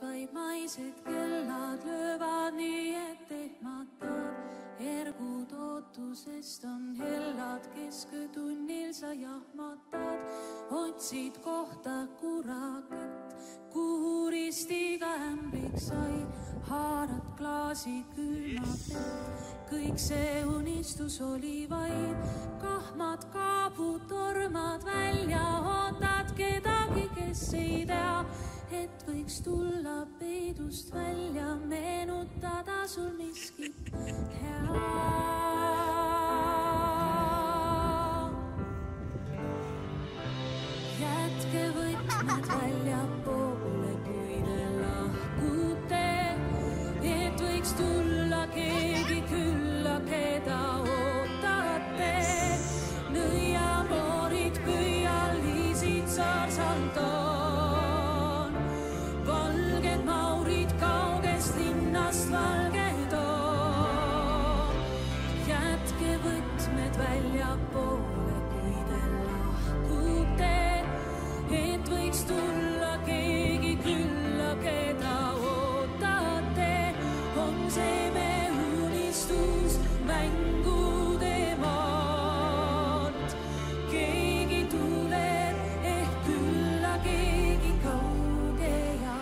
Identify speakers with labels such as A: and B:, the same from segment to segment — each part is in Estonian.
A: vaid maised kellad löövad nii, et ehmatad. Ergud ootusest on hellad, kesköötunnil sa jahmatad. Otsid kohta kurakat, kuhu ristiga ämbriks sai. Haarad klaasi külmad vett, kõik see unistus oli vaid. Kahmad kaabud, tormad välja, ootad kedagi, kes ei tea, et võiks tulla peidust välja, meenutada sul miskit hea. Jätke võtmed väljapoole, kui te lahkute, et võiks tulla keegi külla, keda ootate. Nõiamoorid, pöialiisid, saarsalt on. Valged maurid kaugest linnast valged on. Jätke võtmed väljapoole, kui te lahkute, et võiks tulla keegi külla, keda ootate. On see me unistus, mängude maalt. Keegi tuleb ehk külla, keegi kauge ja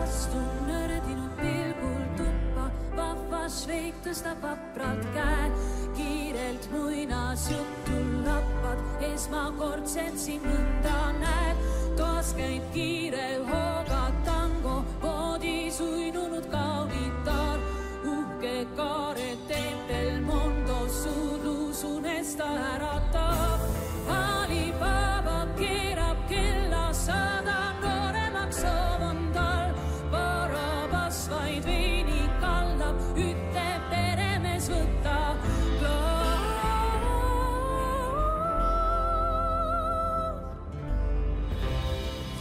A: astun nördinud pilgul tuppa. Vahvas veik tõstab vapralt käe, kiirelt muinasjuttu lappad. Esmakordselt siin mõnda näeb, toas käib kiire hooga tango, voodis uinunud kaunitar. Uhke kaaret tempel Mondos, suudlus unesta äratab. Alibaba keerab kella, 100 nooremaks on tal. Barabas vaid veini kallab, ütleb peremees võtta klaas.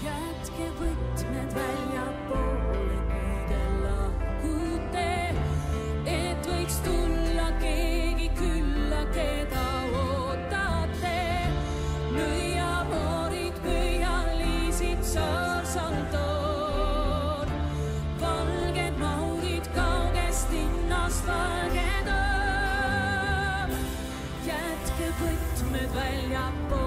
A: Jätke võtmed väljapoole, kui te lahkute, et võiks tulla keegi külla, keda ootate. Nõiamoorid, pöialiisid, saarsalt on. Valged maurid kaugest linnast valged on. Jätke võtmed väljapoole.